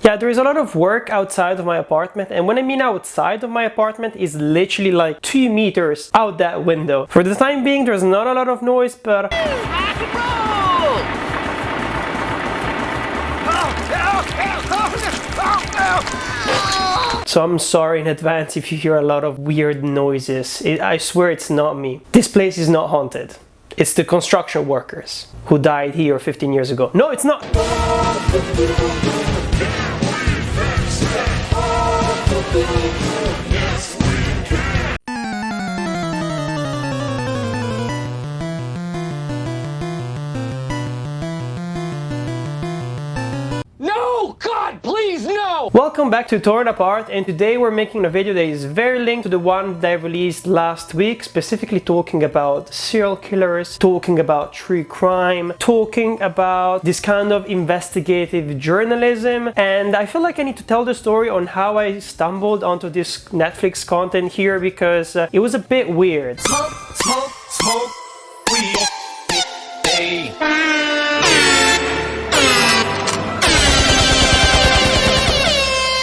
Yeah, there is a lot of work outside of my apartment, and when I mean outside of my apartment is literally like 2 meters out that window. For the time being, there's not a lot of noise, but so I'm sorry in advance if you hear a lot of weird noises. I swear it's not me. This place is not haunted. It's the construction workers who died here 15 years ago. No, it's not. No! God, please, no! Welcome back to Torn Apart, and today we're making a video that is very linked to the one that I released last week, specifically talking about serial killers, talking about true crime, talking about this kind of investigative journalism. And I feel like I need to tell the story on how I stumbled onto this Netflix content here, because it was a bit weird. Smoke, smoke, smoke, weed. Hey.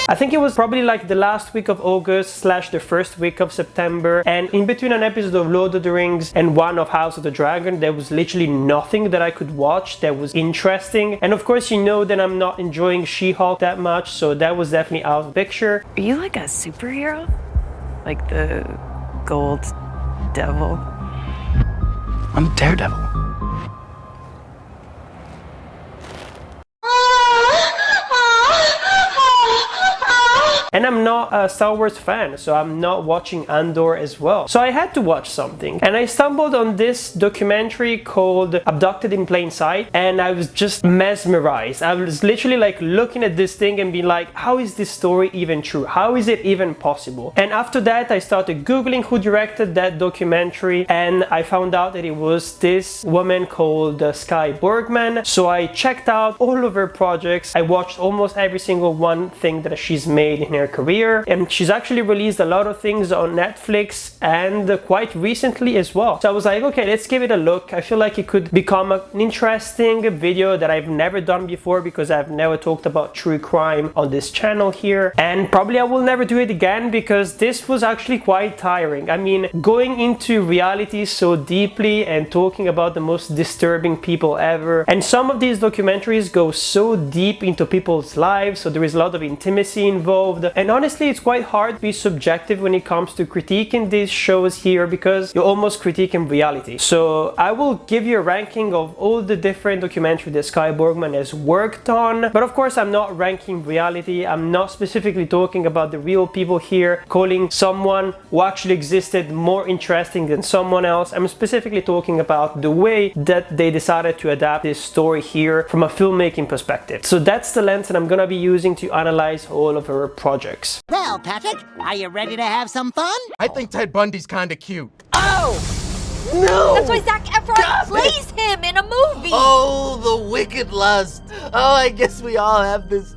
I think it was probably like the last week of August / the first week of September, and in between an episode of Lord of the Rings and one of House of the Dragon, there was literally nothing that I could watch that was interesting. And of course, you know that I'm not enjoying She-Hulk that much, so that was definitely out of the picture. Are you like a superhero? Like the Gold Devil? I'm Daredevil. And I'm not a Star Wars fan, so I'm not watching Andor as well. So I had to watch something. And I stumbled on this documentary called Abducted in Plain Sight, and I was just mesmerized. I was literally like looking at this thing and being like, how is this story even true? How is it even possible? And after that, I started Googling who directed that documentary, and I found out that it was this woman called Skye Borgman. So I checked out all of her projects. I watched almost every single one thing that she's made in her career, and she's actually released a lot of things on Netflix and quite recently as well. So I was like, okay, let's give it a look. I feel like it could become an interesting video that I've never done before, because I've never talked about true crime on this channel here, and probably I will never do it again, because this was actually quite tiring. I mean, going into reality so deeply and talking about the most disturbing people ever, and some of these documentaries go so deep into people's lives, so there is a lot of intimacy involved. And honestly, it's quite hard to be subjective when it comes to critiquing these shows here, because you're almost critiquing reality. So I will give you a ranking of all the different documentaries that Skye Borgman has worked on. But of course, I'm not ranking reality. I'm not specifically talking about the real people here, calling someone who actually existed more interesting than someone else. I'm specifically talking about the way that they decided to adapt this story here from a filmmaking perspective. So that's the lens that I'm gonna be using to analyze all of her projects. Well, Patrick, are you ready to have some fun? I think Ted Bundy's kinda cute. Oh! No! That's why Zac Efron plays him in a movie! Oh, the wicked lust. Oh, I guess we all have this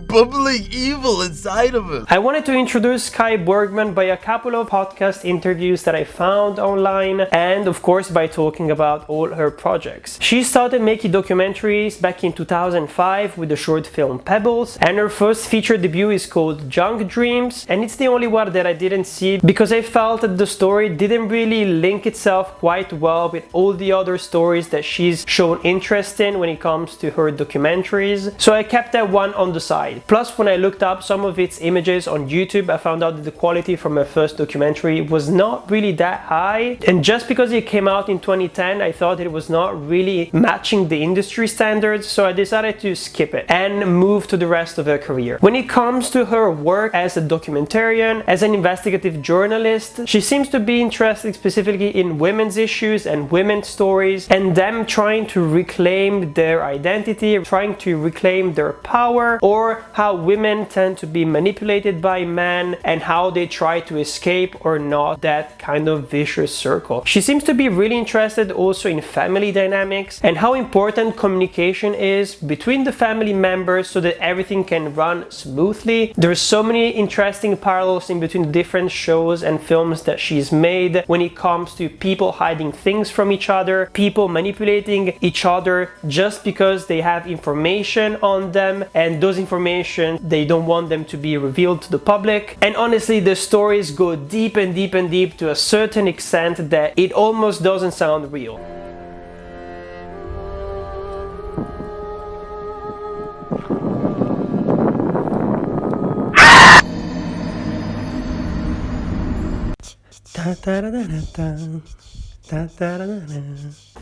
bubbling evil inside of us. I wanted to introduce Skye Borgman by a couple of podcast interviews that I found online, and of course by talking about all her projects. She started making documentaries back in 2005 with the short film Pebbles, and her first feature debut is called Junk Dreams, and it's the only one that I didn't see because I felt that the story didn't really link itself quite well with all the other stories that she's shown interest in when it comes to her documentaries. So I kept that one on the side. Plus, when I looked up some of its images on YouTube, I found out that the quality from her first documentary was not really that high, and just because it came out in 2010, I thought it was not really matching the industry standards, so I decided to skip it and move to the rest of her career. When it comes to her work as a documentarian, as an investigative journalist, she seems to be interested specifically in women's issues and women's stories, and them trying to reclaim their identity, trying to reclaim their power, or how women tend to be manipulated by men and how they try to escape or not that kind of vicious circle. She seems to be really interested also in family dynamics and how important communication is between the family members so that everything can run smoothly. There's so many interesting parallels in between the different shows and films that she's made when it comes to people hiding things from each other, people manipulating each other just because they have information on them, and those those information, they don't want them to be revealed to the public. And honestly, the stories go deep and deep and deep to a certain extent that it almost doesn't sound real.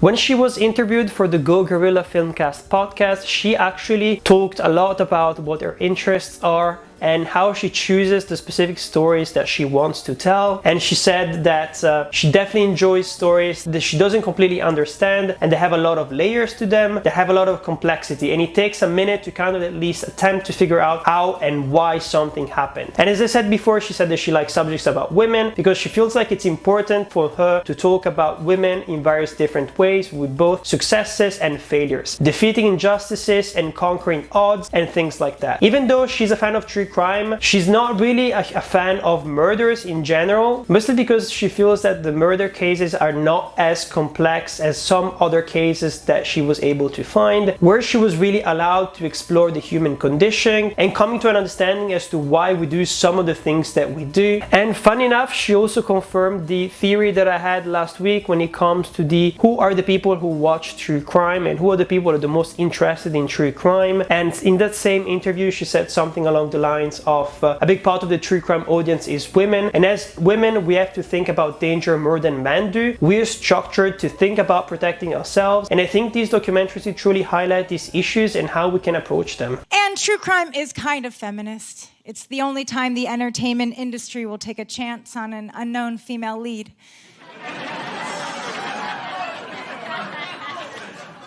When she was interviewed for the Go Gorilla Filmcast podcast, she actually talked a lot about what her interests are and how she chooses the specific stories that she wants to tell. And she said that she definitely enjoys stories that she doesn't completely understand, and they have a lot of layers to them, they have a lot of complexity, and it takes a minute to kind of at least attempt to figure out how and why something happened. And as I said before, she said that she likes subjects about women because she feels like it's important for her to talk about women in various different ways, with both successes and failures, defeating injustices and conquering odds and things like that. Even though she's a fan of true crime, she's not really a fan of murders in general, mostly because she feels that the murder cases are not as complex as some other cases that she was able to find, where she was really allowed to explore the human condition and coming to an understanding as to why we do some of the things that we do. And funny enough, she also confirmed the theory that I had last week when it comes to who are the people who watch true crime and who are the people that are the most interested in true crime. And in that same interview, she said something along the lines of a big part of the true crime audience is women, and as women we have to think about danger more than men do. We're structured to think about protecting ourselves, and I think these documentaries truly highlight these issues and how we can approach them. And true crime is kind of feminist. It's the only time the entertainment industry will take a chance on an unknown female lead.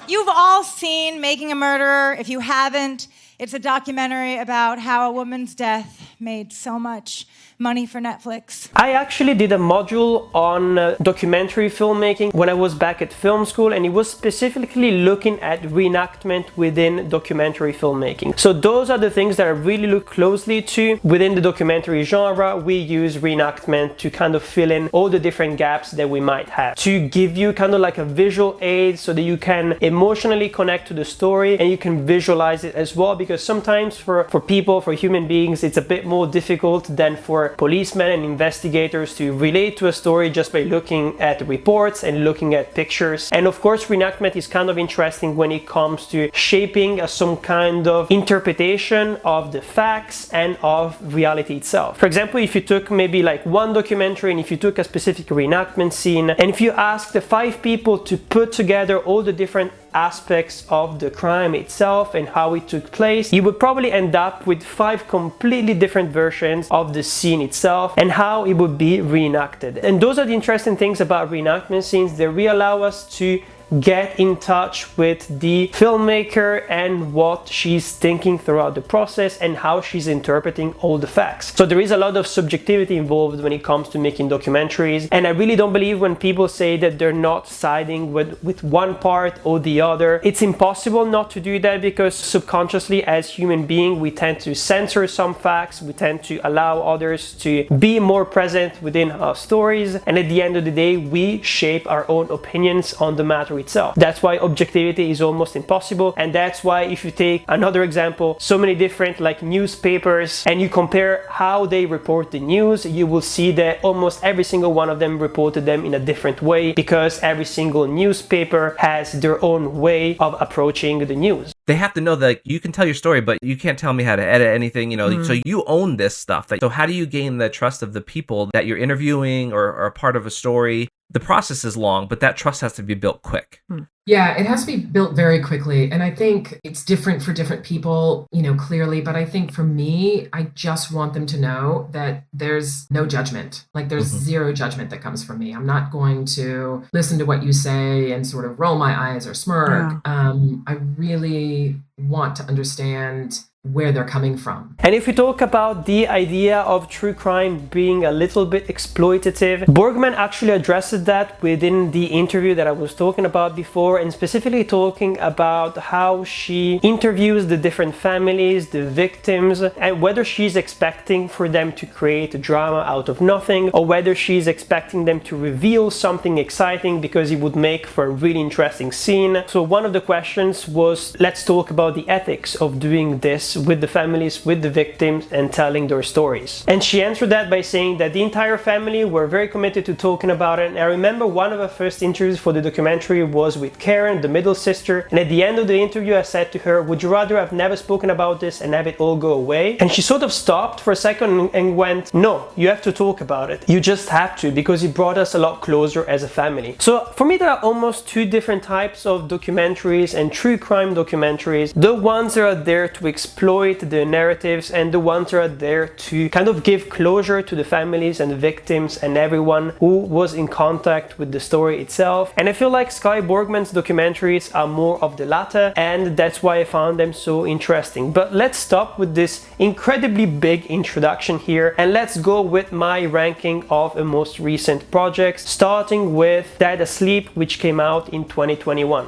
You've all seen Making a Murderer. If you haven't, it's a documentary about how a woman's death made so much money for Netflix. I actually did a module on documentary filmmaking when I was back at film school, and it was specifically looking at reenactment within documentary filmmaking. So those are the things that I really look closely to within the documentary genre. We use reenactment to kind of fill in all the different gaps that we might have, to give you kind of like a visual aid so that you can emotionally connect to the story and you can visualize it as well, because sometimes for people, for human beings, it's a bit more difficult than for policemen and investigators to relate to a story just by looking at reports and looking at pictures. And of course, reenactment is kind of interesting when it comes to shaping some kind of interpretation of the facts and of reality itself. For example, if you took maybe like one documentary and if you took a specific reenactment scene, and if you asked the 5 people to put together all the different aspects of the crime itself and how it took place, you would probably end up with 5 completely different versions of the scene itself and how it would be reenacted. And those are the interesting things about reenactment scenes. They really allow us to get in touch with the filmmaker and what she's thinking throughout the process and how she's interpreting all the facts. So there is a lot of subjectivity involved when it comes to making documentaries, and I really don't believe when people say that they're not siding with one part or the other. It's impossible not to do that, because subconsciously as human beings we tend to censor some facts, we tend to allow others to be more present within our stories, and at the end of the day we shape our own opinions on the matter itself. That's why objectivity is almost impossible, and that's why if you take another example, so many different like newspapers, and you compare how they report the news, you will see that almost every single one of them reported them in a different way, because every single newspaper has their own way of approaching the news. They have to know that you can tell your story, but you can't tell me how to edit anything, so you own this stuff. So how do you gain the trust of the people that you're interviewing or are part of a story? The process is long, but that trust has to be built quick. Yeah, it has to be built very quickly. And I think it's different for different people, clearly. But I think for me, I just want them to know that there's no judgment. Like there's zero judgment that comes from me. I'm not going to listen to what you say and sort of roll my eyes or smirk. Yeah. I really want to understand where they're coming from. And if we talk about the idea of true crime being a little bit exploitative, Borgman actually addresses that within the interview that I was talking about before, and specifically talking about how she interviews the different families, the victims, and whether she's expecting for them to create a drama out of nothing, or whether she's expecting them to reveal something exciting because it would make for a really interesting scene. So one of the questions was, let's talk about the ethics of doing this meets with the families, with the victims, and telling their stories. And she answered that by saying that the entire family were very committed to talking about it. And I remember one of her first interviews for the documentary was with Karen, the middle sister, and at the end of the interview I said to her, would you rather have never spoken about this and have it all go away? And she sort of stopped for a second and went, no, you have to talk about it. You just have to, because it brought us a lot closer as a family. So for me there are almost two different types of documentaries and true crime documentaries. The ones that are there to exploit the narratives and the ones that are there to kind of give closure to the families and the victims and everyone who was in contact with the story itself. And I feel like Skye Borgman's documentaries are more of the latter, and that's why I found them so interesting. But let's stop with this incredibly big introduction here and let's go with my ranking of the most recent projects, starting with Dead Asleep, which came out in 2021.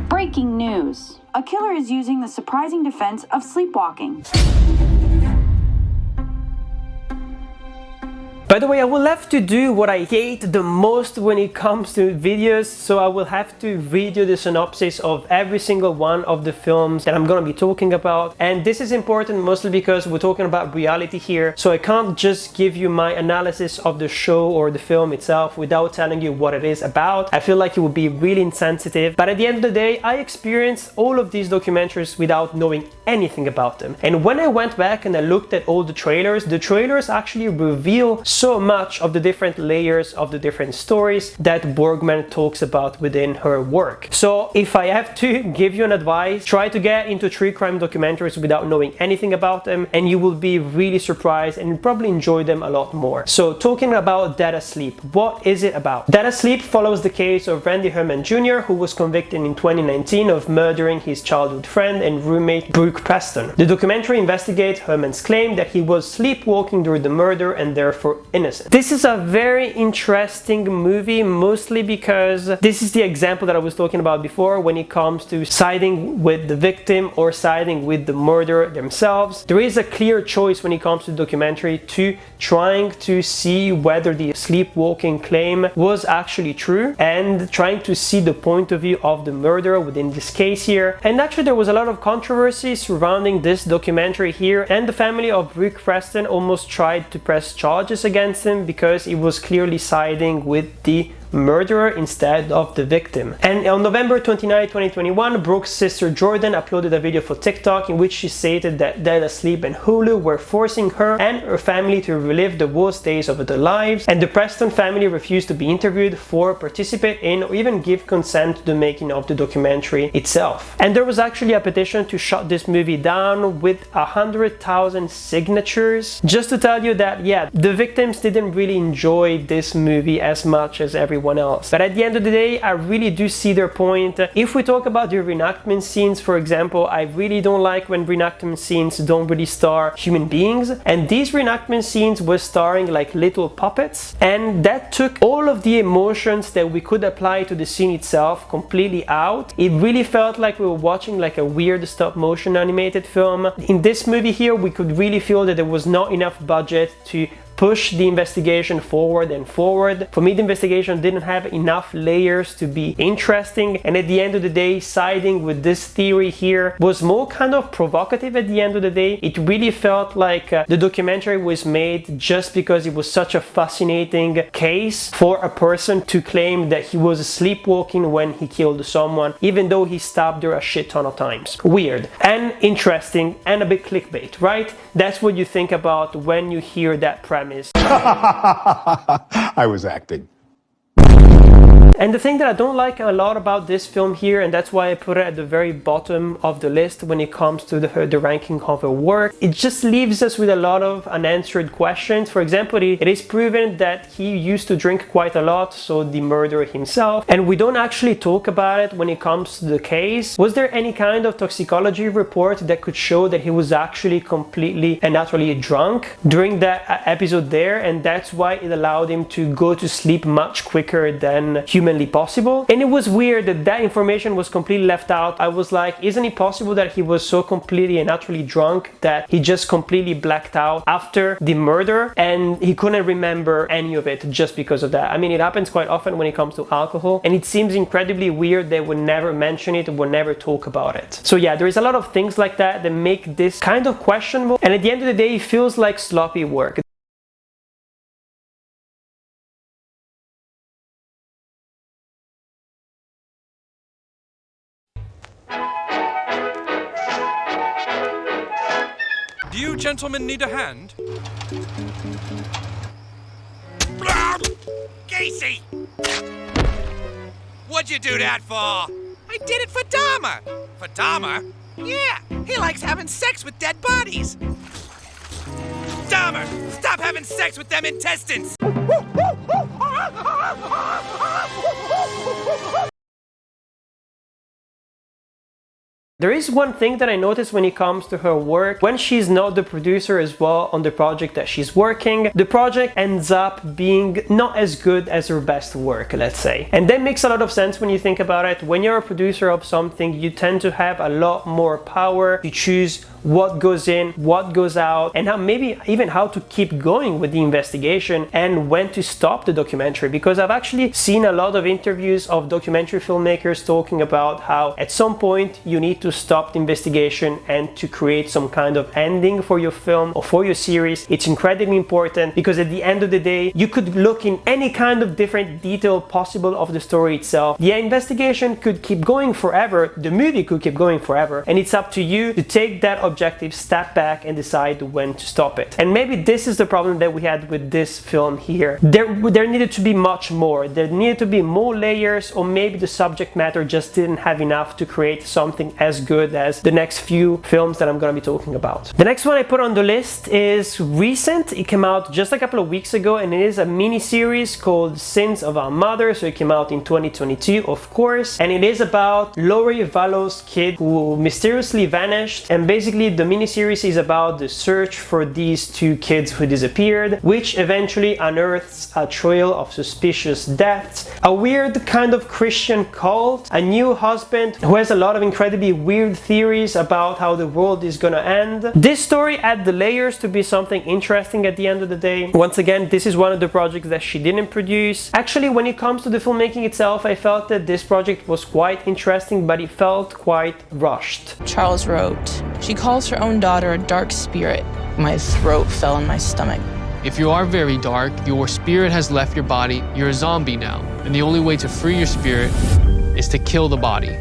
Breaking news. A killer is using the surprising defense of sleepwalking. By the way, I will have to do what I hate the most when it comes to videos, so I will have to read you the synopsis of every single one of the films that I'm gonna be talking about. And this is important mostly because we're talking about reality here, so I can't just give you my analysis of the show or the film itself without telling you what it is about. I feel like it would be really insensitive, but at the end of the day, I experienced all of these documentaries without knowing anything about them. And when I went back and I looked at all the trailers actually reveal so much of the different layers of the different stories that Borgman talks about within her work. So if I have to give you an advice, try to get into true crime documentaries without knowing anything about them, and you will be really surprised and probably enjoy them a lot more. So talking about Dead Asleep, what is it about? Dead Asleep follows the case of Randy Herman Jr., who was convicted in 2019 of murdering his childhood friend and roommate Brooke Preston. The documentary investigates Herman's claim that he was sleepwalking during the murder and therefore innocent. This is a very interesting movie, mostly because this is the example that I was talking about before when it comes to siding with the victim or siding with the murderer themselves. There is a clear choice when it comes to the documentary to trying to see whether the sleepwalking claim was actually true and trying to see the point of view of the murderer within this case here. And actually there was a lot of controversy surrounding this documentary here, and the family of Brooke Preston almost tried to press charges against him because it was clearly siding with the murderer instead of the victim. And on November 29, 2021, Brooke's sister Jordan uploaded a video for TikTok in which she stated that Dead Asleep and Hulu were forcing her and her family to relive the worst days of their lives, and the Preston family refused to be interviewed for participate in or even give consent to the making of the documentary itself. And there was actually a petition to shut this movie down with 100,000 signatures, just to tell you that yeah, the victims didn't really enjoy this movie as much as everyone else. But at the end of the day, I really do see their point. If we talk about the reenactment scenes, for example, I really don't like when reenactment scenes don't really star human beings, and these reenactment scenes were starring like little puppets, and that took all of the emotions that we could apply to the scene itself completely out. It really felt like we were watching like a weird stop motion animated film. In this movie here, we could really feel that there was not enough budget to push the investigation forward and forward. For me, the investigation didn't have enough layers to be interesting, and at the end of the day, siding with this theory here was more kind of provocative at the end of the day. It really felt like the documentary was made just because it was such a fascinating case for a person to claim that he was sleepwalking when he killed someone, even though he stabbed her a shit ton of times. Weird and interesting and a bit clickbait, right? That's what you think about when you hear that premise. I was acting. And the thing that I don't like a lot about this film here, and that's why I put it at the very bottom of the list when it comes to the ranking of her work, it just leaves us with a lot of unanswered questions. For example, it is proven that he used to drink quite a lot, so the murderer himself, and we don't actually talk about it when it comes to the case. Was there any kind of toxicology report that could show that he was actually completely and utterly drunk during that episode there, and that's why it allowed him to go to sleep much quicker than human humanly possible. And it was weird that that information was completely left out. I was like, isn't it possible that he was so completely and utterly drunk that he just completely blacked out after the murder and he couldn't remember any of it just because of that? I mean, it happens quite often when it comes to alcohol, and it seems incredibly weird they would never mention it, would never talk about it. So yeah, there is a lot of things like that that make this kind of questionable, and at the end of the day, it feels like sloppy work. Do you gentlemen need a hand? Casey! What'd you do that for? I did it for Dahmer. For Dahmer? Yeah, he likes having sex with dead bodies. Dahmer, stop having sex with them intestines! There is one thing that I noticed when it comes to her work. When she's not the producer as well on the project that she's working, the project ends up being not as good as her best work, let's say. And that makes a lot of sense when you think about it. When you're a producer of something, you tend to have a lot more power to choose what goes in, what goes out, and how maybe even how to keep going with the investigation and when to stop the documentary. Because I've actually seen a lot of interviews of documentary filmmakers talking about how at some point you need to stop the investigation and to create some kind of ending for your film or for your series. It's incredibly important because at the end of the day, you could look in any kind of different detail possible of the story itself. The investigation could keep going forever, the movie could keep going forever, and it's up to you to take that objective, step back and decide when to stop it. And maybe this is the problem that we had with this film here. There needed to be much more. There needed to be more layers, or maybe the subject matter just didn't have enough to create something as good as the next few films that I'm going to be talking about. The next one I put on the list is recent. It came out just a couple of weeks ago, and it is a mini series called Sins of Our Mother. So it came out in 2022, of course, and it is about Lori Vallow's kid who mysteriously vanished, and basically the miniseries is about the search for these two kids who disappeared, which eventually unearths a trail of suspicious deaths, a weird kind of Christian cult, a new husband who has a lot of incredibly weird theories about how the world is gonna end. This story had the layers to be something interesting at the end of the day. Once again, this is one of the projects that she didn't produce. Actually, when it comes to the filmmaking itself, I felt that this project was quite interesting, but it felt quite rushed. Charles wrote, "She calls her own daughter a dark spirit. My throat fell in my stomach." If you are very dark, your spirit has left your body, you're a zombie now. And the only way to free your spirit is to kill the body.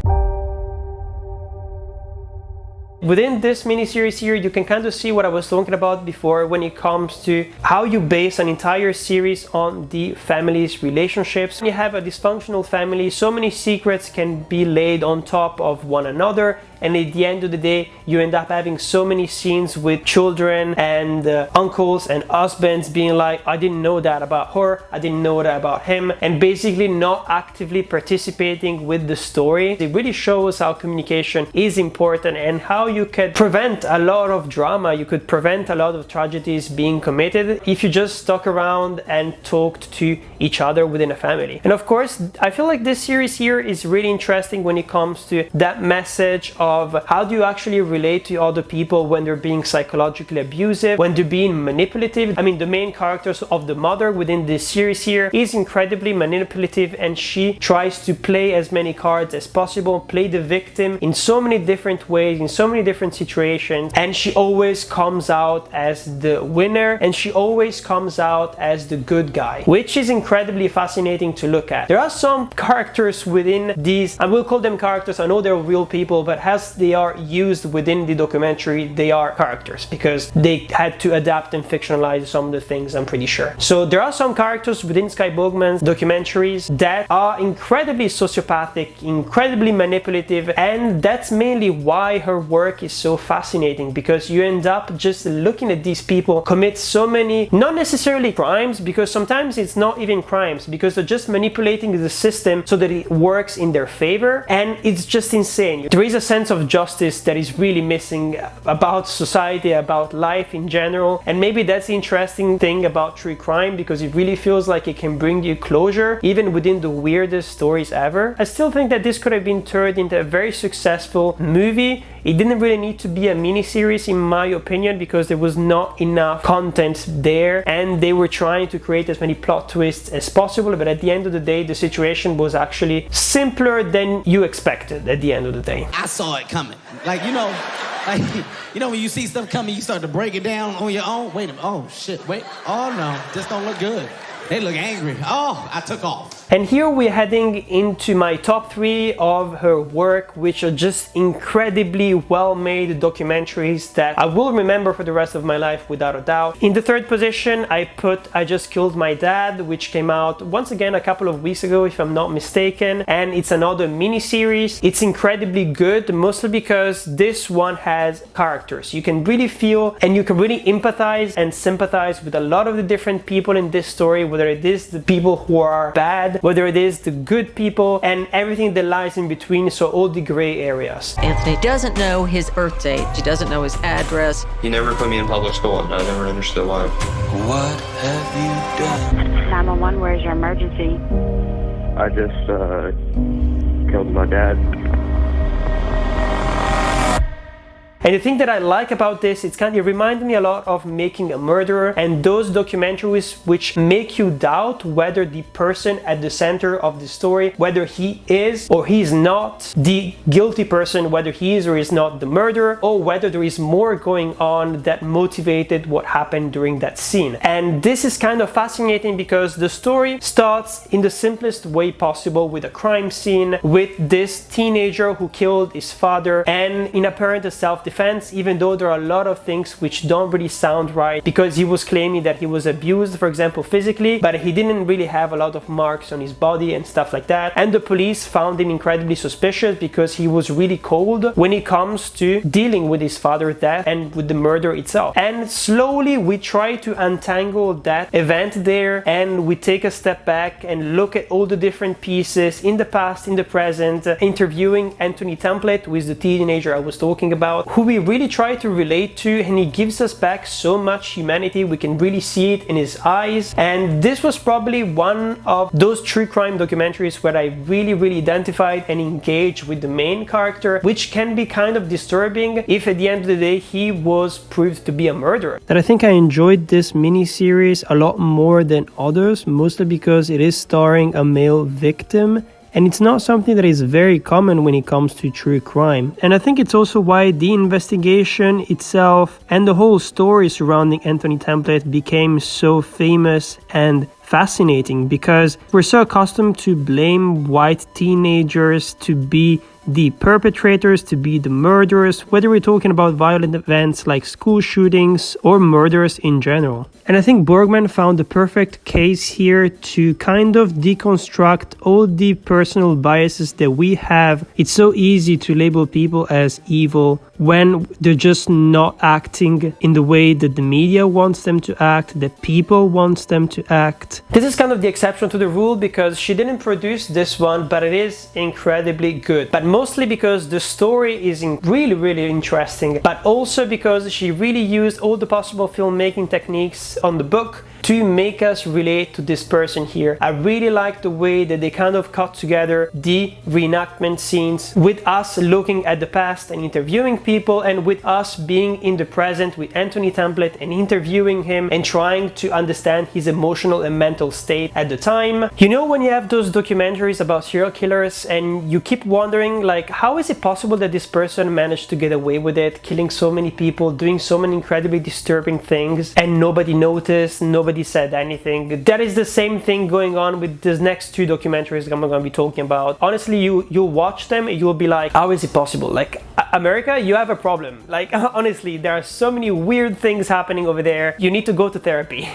Within this miniseries here, you can kind of see what I was talking about before when it comes to how you base an entire series on the family's relationships. When you have a dysfunctional family, so many secrets can be laid on top of one another, and at the end of the day, you end up having so many scenes with children and uncles and husbands being like, I didn't know that about her, I didn't know that about him, and basically not actively participating with the story. It really shows how communication is important and how you could prevent a lot of drama, you could prevent a lot of tragedies being committed if you just stuck around and talked to each other within a family. And of course, I feel like this series here is really interesting when it comes to that message of how do you actually relate to other people when they're being psychologically abusive, when they're being manipulative. I mean, the main characters of the mother within this series here is incredibly manipulative, and she tries to play as many cards as possible, play the victim in so many different ways, in so many different situations, and she always comes out as the winner, and she always comes out as the good guy, which is incredibly fascinating to look at. There are some characters within these, I will call them characters, I know they're real people, but as they are used within the documentary, they are characters because they had to adapt and fictionalize some of the things, I'm pretty sure. So there are some characters within Skye Borgman's documentaries that are incredibly sociopathic, incredibly manipulative, and that's mainly why her work is so fascinating, because you end up just looking at these people commit so many, not necessarily crimes, because sometimes it's not even crimes, because they're just manipulating the system so that it works in their favor, and it's just insane. There is a sense sense of justice that is really missing about society, about life in general. And maybe that's the interesting thing about true crime, because it really feels like it can bring you closure even within the weirdest stories ever. I still think that this could have been turned into a very successful movie. It didn't really need to be a mini-series in my opinion, because there was not enough content there and they were trying to create as many plot twists as possible, but at the end of the day the situation was actually simpler than you expected at the end of the day. I saw it coming. Like, you know, when you see stuff coming, you start to break it down on your own. Wait a minute. Oh, shit. Wait. Oh, no. This don't look good. They look angry. Oh, I took off. And here we're heading into my top 3 of her work, which are just incredibly well-made documentaries that I will remember for the rest of my life without a doubt. In the 3rd position, I put I Just Killed My Dad, which came out once again a couple of weeks ago, if I'm not mistaken, and it's another mini-series. It's incredibly good, mostly because this one has characters. You can really feel and you can really empathize and sympathize with a lot of the different people in this story, whether it is the people who are bad, whether it is the good people, and everything that lies in between, so all the gray areas. Anthony doesn't know his birth date. He doesn't know his address. He never put me in public school, and I never understood why. What have you done? 911, where's your emergency? I just killed my dad. And the thing that I like about this, it reminded me a lot of Making a Murderer and those documentaries which make you doubt whether the person at the center of the story, whether he is or he is not the guilty person, whether he is or is not the murderer, or whether there is more going on that motivated what happened during that scene. And this is kind of fascinating because the story starts in the simplest way possible with a crime scene, with this teenager who killed his father, and in apparent self-defense, even though there are a lot of things which don't really sound right, because he was claiming that he was abused, for example, physically, but he didn't really have a lot of marks on his body and stuff like that. And the police found him incredibly suspicious because he was really cold when it comes to dealing with his father's death and with the murder itself. And slowly we try to untangle that event there, and we take a step back and look at all the different pieces in the past, in the present, interviewing Anthony Templet, who is the teenager I was talking about, who we really try to relate to, and he gives us back so much humanity. We can really see it in his eyes. And this was probably one of those true crime documentaries where I really identified and engaged with the main character, which can be kind of disturbing if at the end of the day he was proved to be a murderer. That I think I enjoyed this mini-series a lot more than others, mostly because it is starring a male victim. And it's not something that is very common when it comes to true crime. And I think it's also why the investigation itself and the whole story surrounding Anthony Templet became so famous and fascinating, because we're so accustomed to blame white teenagers to be the perpetrators, to be the murderers, whether we're talking about violent events like school shootings or murders in general. And I think Borgman found the perfect case here to kind of deconstruct all the personal biases that we have. It's so easy to label people as evil when they're just not acting in the way that the media wants them to act, that people wants them to act. This is kind of the exception to the rule, because she didn't produce this one, but it is incredibly good. But mostly because the story is really interesting, but also because she really used all the possible filmmaking techniques on the book to make us relate to this person here. I really like the way that they kind of cut together the reenactment scenes with us looking at the past and interviewing people, and with us being in the present with Anthony Templet and interviewing him and trying to understand his emotional and mental state at the time. You know, when you have those documentaries about serial killers and you keep wondering, like, how is it possible that this person managed to get away with it, killing so many people, doing so many incredibly disturbing things, and nobody noticed, nobody said anything? That is the same thing going on with these next 2 documentaries that I'm going to be talking about. Honestly, you'll watch them and you'll be like, how is it possible? Like, America, you have a problem. Like, honestly, there are so many weird things happening over there. You need to go to therapy.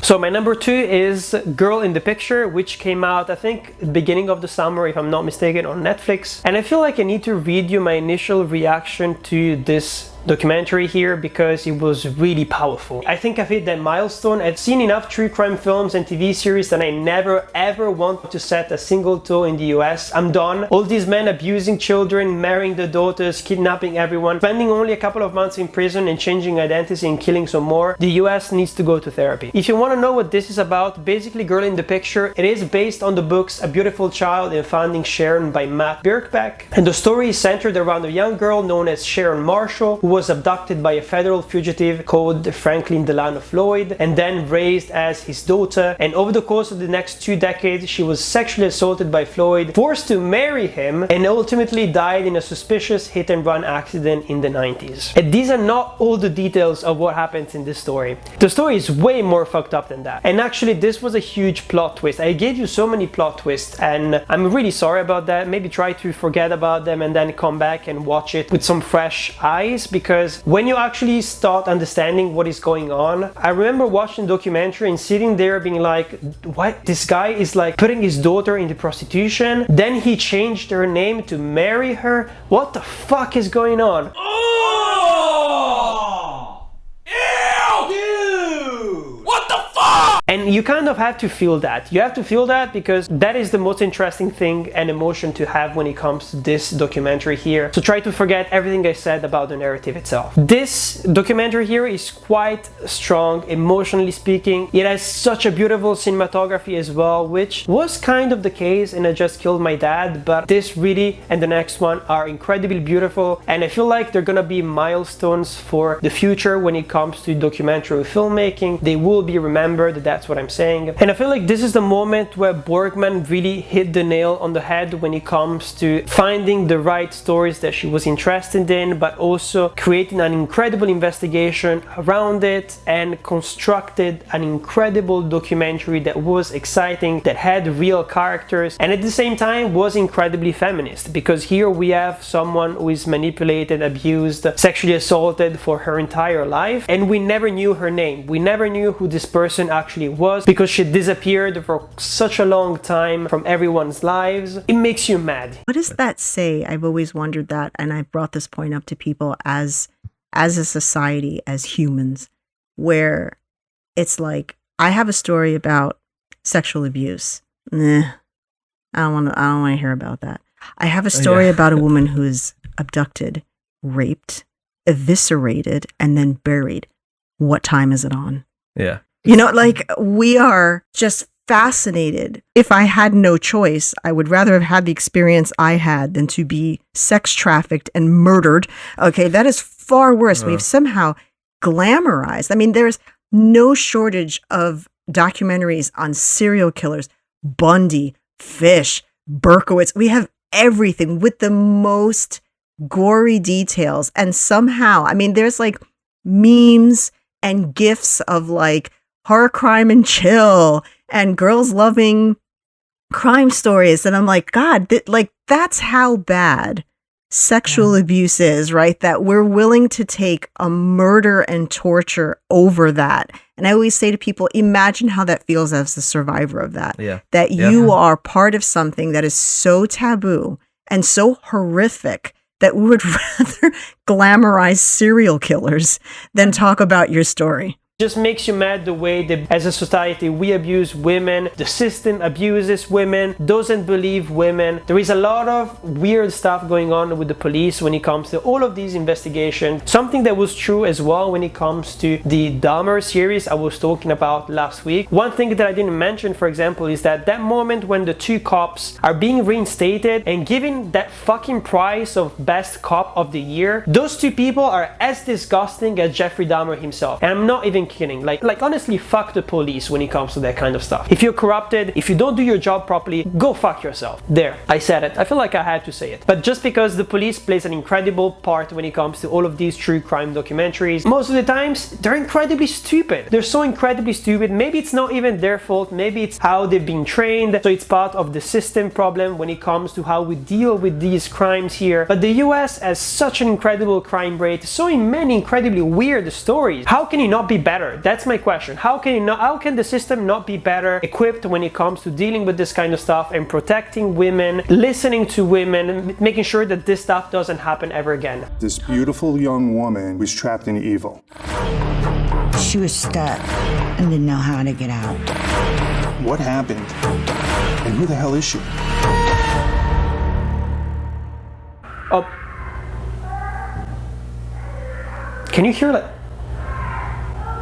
So my number 2 is Girl in the Picture, which came out, I think, beginning of the summer, if I'm not mistaken, on Netflix. And I feel like I need to read you my initial reaction to this documentary here because it was really powerful. I think I've hit that milestone. I've seen enough true crime films and TV series that I never ever want to set a single toe in the US. I'm done. All these men abusing children, marrying their daughters, kidnapping everyone, spending only a couple of months in prison and changing identity and killing some more. The US needs to go to therapy. If you want to know what this is about, basically Girl in the Picture, it is based on the books A Beautiful Child and Finding Sharon by Matt Birkbeck. And the story is centered around a young girl known as Sharon Marshall, who was abducted by a federal fugitive called Franklin Delano Floyd and then raised as his daughter. And over the course of the next 2 decades, she was sexually assaulted by Floyd, forced to marry him, and ultimately died in a suspicious hit-and-run accident in the 90s. And these are not all the details of what happens in this story. The story is way more fucked up than that. And actually, this was a huge plot twist. I gave you so many plot twists, and I'm really sorry about that. Maybe try to forget about them and then come back and watch it with some fresh eyes, because when you actually start understanding what is going on, I remember watching the documentary and sitting there being like, what? This guy is like putting his daughter into prostitution, then he changed her name to marry her. What the fuck is going on? And you kind of have to feel that. You have to feel that because that is the most interesting thing and emotion to have when it comes to this documentary here. So try to forget everything I said about the narrative itself. This documentary here is quite strong, emotionally speaking. It has such a beautiful cinematography as well, which was kind of the case in I Just Killed My Dad, but this really and the next one are incredibly beautiful, and I feel like they're gonna be milestones for the future when it comes to documentary filmmaking. They will be remembered, that's what I'm saying. And I feel like this is the moment where Borgman really hit the nail on the head when it comes to finding the right stories that she was interested in, but also creating an incredible investigation around it and constructed an incredible documentary that was exciting, that had real characters, and at the same time was incredibly feminist, because here we have someone who is manipulated, abused, sexually assaulted for her entire life, and we never knew her name. We never knew who this person actually was because she disappeared for such a long time from everyone's lives. It makes you mad. What does that say? I've always wondered that, and I've brought this point up to people as a society, as humans, where it's like, I have a story about sexual abuse. I don't want to hear about that. I have a story about a woman who is abducted, raped, eviscerated, and then buried. What time is it on? Yeah. You know, like, we are just fascinated. If I had no choice, I would rather have had the experience I had than to be sex trafficked and murdered. Okay, that is far worse. We've somehow glamorized. I mean, there's no shortage of documentaries on serial killers. Bundy, Fish, Berkowitz. We have everything with the most gory details. And somehow, I mean, there's like memes and gifs of like horror, crime, and chill, and girls loving crime stories. And I'm like, God, that's how bad sexual abuse is, right? That we're willing to take a murder and torture over that. And I always say to people, imagine how that feels as the survivor of that. Yeah. That you are part of something that is so taboo and so horrific that we would rather glamorize serial killers than talk about your story. Just makes you mad the way that as a society we abuse women, the system abuses women, doesn't believe women. There is a lot of weird stuff going on with the police when it comes to all of these investigations. Something that was true as well when it comes to the Dahmer series I was talking about last week. One thing that I didn't mention, for example, is that moment when the 2 cops are being reinstated and given that fucking prize of best cop of the year, those 2 people are as disgusting as Jeffrey Dahmer himself. And I'm not even kidding. Like honestly, fuck the police when it comes to that kind of stuff. If you're corrupted, if you don't do your job properly, go fuck yourself. There, I said it. I feel like I had to say it. But just because the police plays an incredible part when it comes to all of these true crime documentaries, most of the times they're incredibly stupid. They're so incredibly stupid. Maybe it's not even their fault. Maybe it's how they've been trained. So it's part of the system problem when it comes to how we deal with these crimes here. But the US has such an incredible crime rate, so many incredibly weird stories. How can you not be bad better? That's my question. How can the system not be better equipped when it comes to dealing with this kind of stuff and protecting women, listening to women, making sure that this stuff doesn't happen ever again? This beautiful young woman was trapped in evil. She was stuck and didn't know how to get out. What happened? And who the hell is she? Oh. Can you hear that?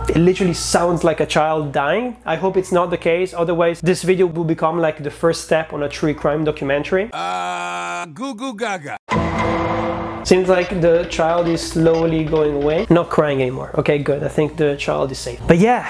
It literally sounds like a child dying. I hope it's not the case, otherwise this video will become like the first step on a true crime documentary. Goo goo gaga. Seems like the child is slowly going away. Not crying anymore. Okay, good. I think the child is safe. But yeah,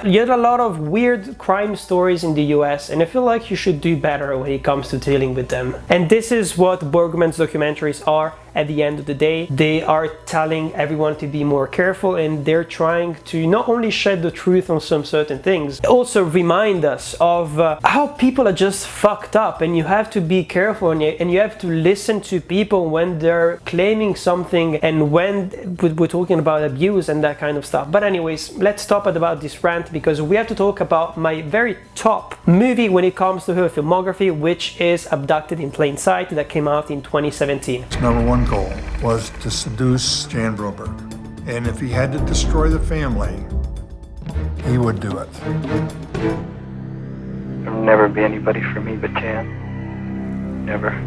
you had a lot of weird crime stories in the US, and I feel like you should do better when it comes to dealing with them. And this is what Borgman's documentaries are. At the end of the day, they are telling everyone to be more careful, and they're trying to not only shed the truth on some certain things, also remind us of how people are just fucked up, and you have to be careful, and you have to listen to people when they're claiming something and when we're talking about abuse and that kind of stuff. But anyways, let's stop about this rant, because we have to talk about my very top movie when it comes to her filmography, which is Abducted in Plain Sight, that came out in 2017. Number one goal was to seduce Jan Broberg, and if he had to destroy the family, he would do it. There'll never be anybody for me but Jan. Never.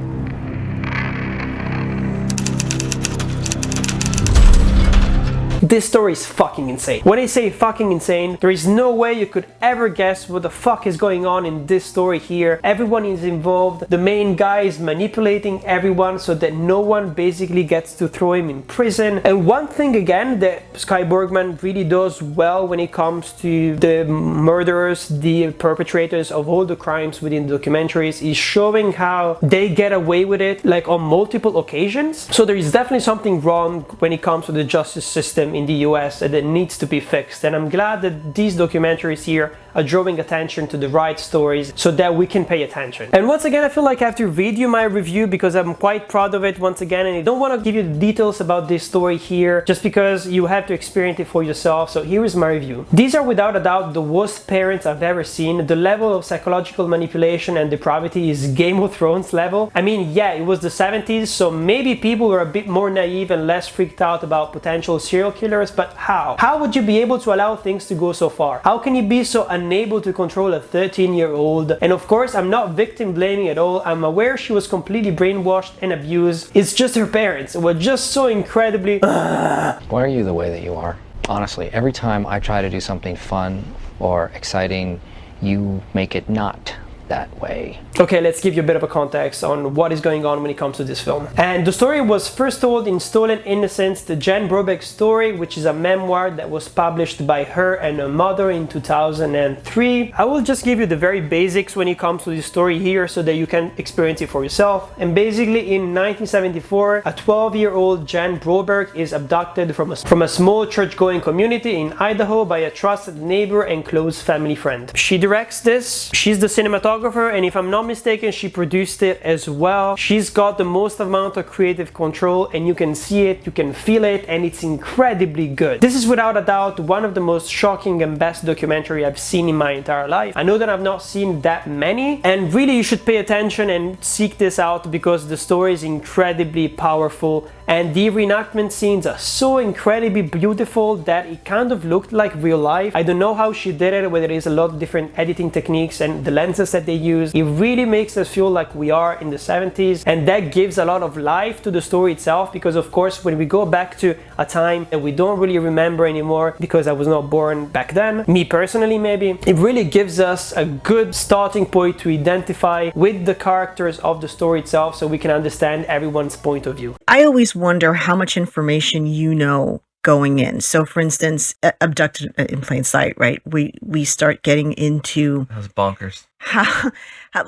This story is fucking insane. When I say fucking insane, there is no way you could ever guess what the fuck is going on in this story here. Everyone is involved. The main guy is manipulating everyone so that no one basically gets to throw him in prison. And one thing again that Skye Borgman really does well when it comes to the murderers, the perpetrators of all the crimes within the documentaries, is showing how they get away with it like on multiple occasions. So there is definitely something wrong when it comes to the justice system in the US that needs to be fixed, and I'm glad that these documentaries here are drawing attention to the right stories so that we can pay attention. And once again, I feel like I have to read you my review because I'm quite proud of it once again, and I don't want to give you the details about this story here just because you have to experience it for yourself. So here is my review. These are without a doubt the worst parents I've ever seen. The level of psychological manipulation and depravity is Game of Thrones level. I mean, yeah, it was the 70s, so maybe people were a bit more naive and less freaked out about potential serial killers, but how? How would you be able to allow things to go so far? How can you be so unable to control a 13-year-old? And of course, I'm not victim blaming at all. I'm aware she was completely brainwashed and abused. It's just her parents who were just so incredibly... Why are you the way that you are? Honestly, every time I try to do something fun or exciting, you make it not that way. Okay, let's give you a bit of a context on what is going on when it comes to this film. And the story was first told in Stolen Innocence, the Jan Broberg story, which is a memoir that was published by her and her mother in 2003. I will just give you the very basics when it comes to this story here so that you can experience it for yourself. And basically in 1974, a 12-year-old Jan Broberg is abducted from a small church-going community in Idaho by a trusted neighbor and close family friend. She directs this, she's the cinematographer, and if I'm not mistaken, she produced it as well. She's got the most amount of creative control, and you can see it, you can feel it, and it's incredibly good. This is without a doubt one of the most shocking and best documentary I've seen in my entire life. I know that I've not seen that many, and really you should pay attention and seek this out because the story is incredibly powerful, and the reenactment scenes are so incredibly beautiful that it kind of looked like real life. I don't know how she did it, whether there's a lot of different editing techniques and the lenses that they use. It really makes us feel like we are in the 70s, and that gives a lot of life to the story itself, because of course when we go back to a time that we don't really remember anymore because I was not born back then, me personally maybe, it really gives us a good starting point to identify with the characters of the story itself so we can understand everyone's point of view. I always wonder how much information you know going in. So for instance, Abducted in Plain Sight, right? We start getting into... That was bonkers. How,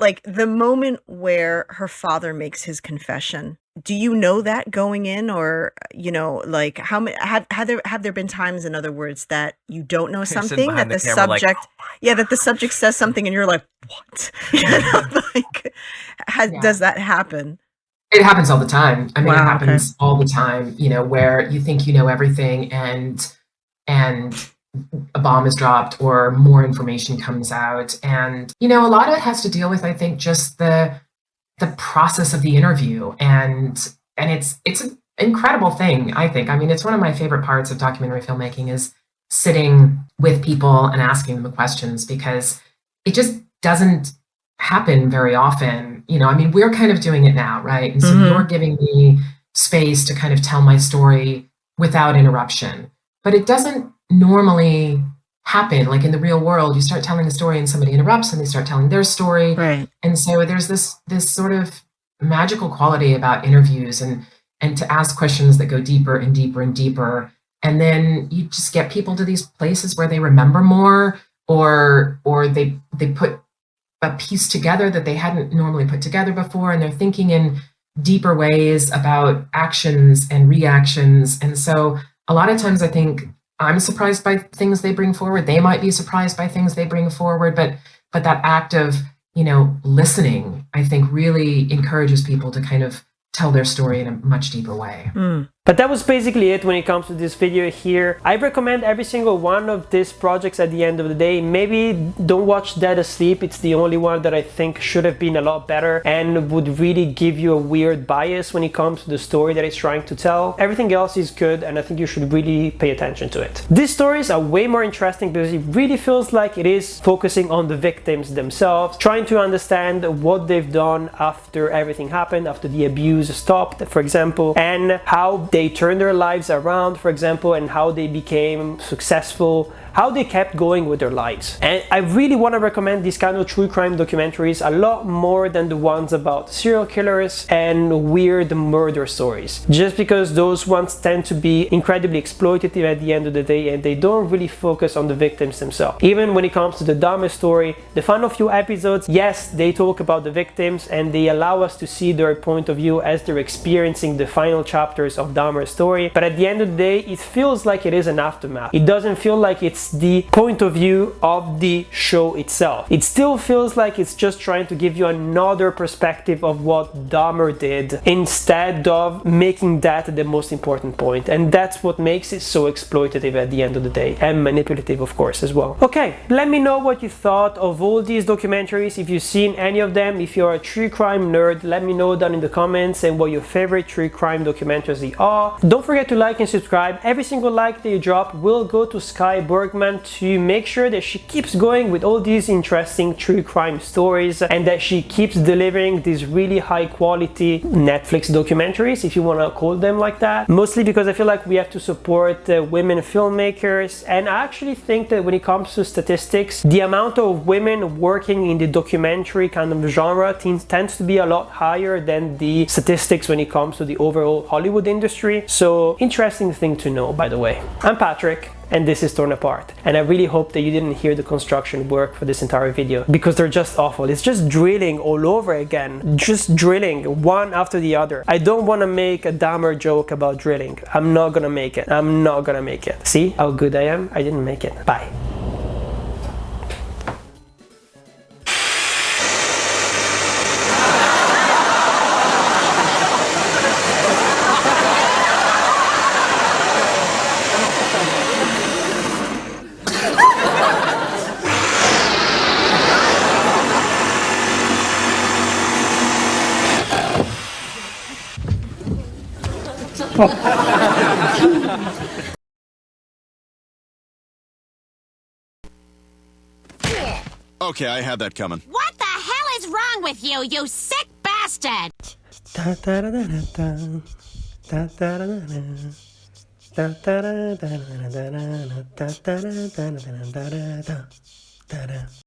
like the moment where her father makes his confession. Do you know that going in, or you know, like how many have there been times, in other words, that you don't know something that the subject, like, oh that the subject says something and you're like, what? You know, like, does that happen? It happens all the time. I mean, it happens all the time, you know, where you think you know everything and a bomb is dropped or more information comes out. And, you know, a lot of it has to deal with, I think, just the process of the interview. And it's an incredible thing, I think. I mean, it's one of my favorite parts of documentary filmmaking is sitting with people and asking them questions, because it just doesn't happen very often. You know, I mean, we're kind of doing it now, right? And so you're giving me space to kind of tell my story without interruption. But it doesn't normally happen. Like in the real world, you start telling a story and somebody interrupts and they start telling their story. Right. And so there's this sort of magical quality about interviews and to ask questions that go deeper and deeper and deeper. And then you just get people to these places where they remember more, or they put a piece together that they hadn't normally put together before, and they're thinking in deeper ways about actions and reactions. And so a lot of times I think I'm surprised by things they bring forward. They might be surprised by things they bring forward, but that act of, you know, listening, I think really encourages people to kind of tell their story in a much deeper way. But that was basically it when it comes to this video here. I recommend every single one of these projects at the end of the day. Maybe don't watch Dead Asleep. It's the only one that I think should have been a lot better and would really give you a weird bias when it comes to the story that it's trying to tell. Everything else is good, and I think you should really pay attention to it. These stories are way more interesting because it really feels like it is focusing on the victims themselves, trying to understand what they've done after everything happened, after the abuse stopped, for example, and how they turned their lives around, for example, and how they became successful, how they kept going with their lives. And I really want to recommend these kind of true crime documentaries a lot more than the ones about serial killers and weird murder stories, just because those ones tend to be incredibly exploitative at the end of the day, and they don't really focus on the victims themselves. Even when it comes to the Dahmer story, the final few episodes, yes, they talk about the victims and they allow us to see their point of view as they're experiencing the final chapters of Dahmer's story, but at the end of the day, it feels like it is an aftermath. It doesn't feel like it's the point of view of the show itself. It still feels like it's just trying to give you another perspective of what Dahmer did, instead of making that the most important point. And that's what makes it so exploitative at the end of the day, and manipulative, of course, as well. Okay, let me know what you thought of all these documentaries. If you've seen any of them, if you're a true crime nerd, let me know down in the comments and what your favorite true crime documentaries are. Don't forget to like and subscribe. Every single like that you drop will go to Skye Borgman to make sure that she keeps going with all these interesting true crime stories, and that she keeps delivering these really high quality Netflix documentaries, if you want to call them like that. Mostly because I feel like we have to support women filmmakers, and I actually think that when it comes to statistics, the amount of women working in the documentary kind of genre tends to be a lot higher than the statistics when it comes to the overall Hollywood industry. So interesting thing to know, by the way. I'm Patrick, and this is Torn Apart, and I really hope that you didn't hear the construction work for this entire video, because they're just awful. It's just drilling all over again, just drilling one after the other. I don't want to make a Dahmer joke about drilling. I'm not gonna make it. I'm not gonna make it. See how good I am? I didn't make it. Bye. Okay, I had that coming. What the hell is wrong with you, you sick bastard?